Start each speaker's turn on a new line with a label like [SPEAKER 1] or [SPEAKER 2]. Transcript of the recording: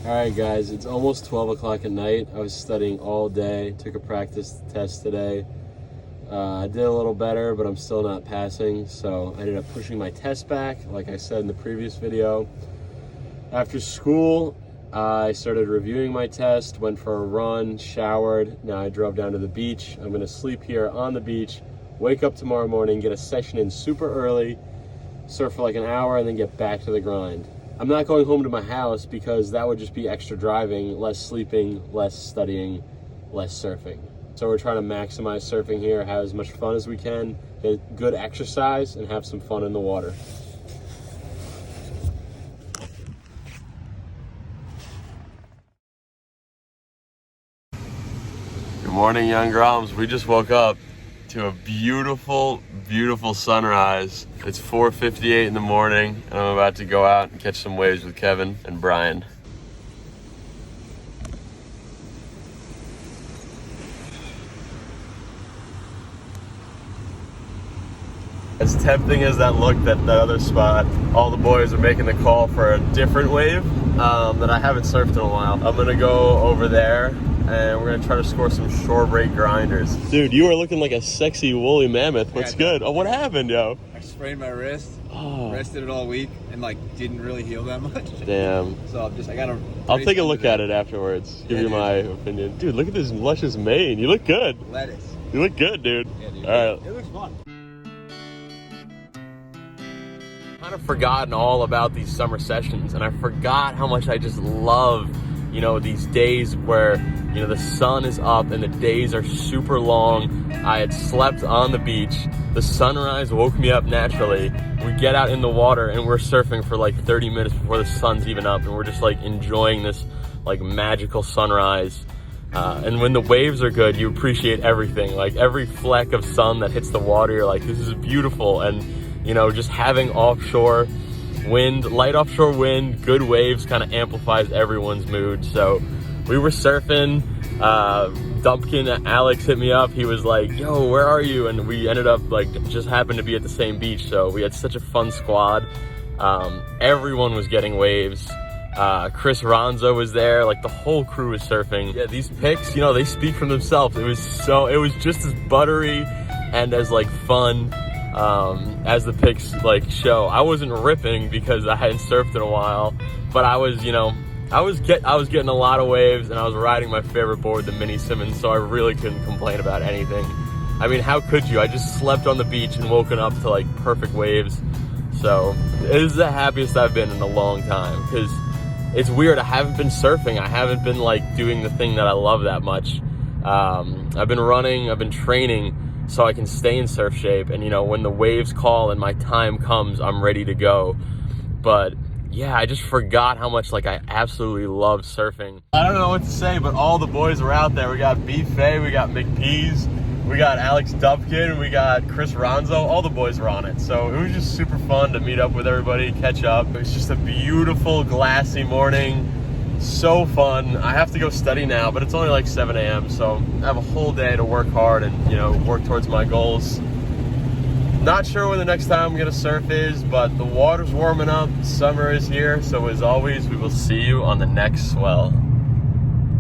[SPEAKER 1] Alright guys, it's almost 12 o'clock at night. I was studying all day, took a practice test today. I did a little better, but I'm still not passing, so I ended up pushing my test back, like I said in the previous video. After school, I started reviewing my test, went for a run, showered. Now I drove down to the beach. I'm going to sleep here on the beach, wake up tomorrow morning, get a session in super early, surf for like an hour, and then get back to the grind. I'm not going home to my house because that would just be extra driving, less sleeping, less studying, less surfing. So we're trying to maximize surfing here, have as much fun as we can, get good exercise, and have some fun in the water. Good morning, young Groms. We just woke up to a beautiful, beautiful sunrise. It's 4:58 in the morning, and I'm about to go out and catch some waves with Kevin and Brian. As tempting as that looked at that other spot, all the boys are making the call for a different wave that I haven't surfed in a while. I'm gonna go over there and we're gonna try to score some shore break grinders. Dude, you are looking like a sexy woolly mammoth. What's good? Oh, what happened, yo?
[SPEAKER 2] I sprained my wrist. Rested it all week and didn't really heal that much.
[SPEAKER 1] Damn.
[SPEAKER 2] So I gotta.
[SPEAKER 1] I'll take a look at it afterwards. Give you my opinion. Dude, look at this luscious mane. You look good.
[SPEAKER 2] Lettuce.
[SPEAKER 1] You look good, dude.
[SPEAKER 2] Yeah, dude.
[SPEAKER 1] All right.
[SPEAKER 2] It looks fun.
[SPEAKER 1] Kind of forgotten all about these summer sessions, and I forgot how much I just love, these days where, the sun is up and the days are super long. I had slept on the beach. The sunrise woke me up naturally. We get out in the water and we're surfing for 30 minutes before the sun's even up, and we're just enjoying this magical sunrise. And when the waves are good, you appreciate everything. Every fleck of sun that hits the water, you're like, this is beautiful. And just having offshore wind, light offshore wind, good waves kind of amplifies everyone's mood. So we were surfing, Dupkin, Alex hit me up. He was like, yo, where are you? And we ended up just happened to be at the same beach. So we had such a fun squad. Everyone was getting waves. Ronzo was there. The whole crew was surfing. Yeah, these pics, they speak for themselves. It was just as buttery and as fun as the pics show. I wasn't ripping because I hadn't surfed in a while, but I was getting a lot of waves, and I was riding my favorite board, the Mini Simmons, so I really couldn't complain about anything. I mean, how could you? I just slept on the beach and woken up to perfect waves. So it is the happiest I've been in a long time, because it's weird. I haven't been surfing. I haven't been doing the thing that I love that much. I've been running, I've been training so I can stay in surf shape, and when the waves call and my time comes, I'm ready to go. But yeah, I just forgot how much I absolutely love surfing. I don't know what to say, but all the boys are out there. We got B-Fay, we got McPeas, we got Alex Dupkin, we got Ronzo. All the boys are on it. So it was just super fun to meet up with everybody, catch up. It was just a beautiful, glassy morning. So fun. I have to go study now, but it's only 7 a.m. so I have a whole day to work hard and work towards my goals. Not sure when the next time I'm gonna surf is, but the water's warming up, summer is here, so as always, we will see you on the next swell.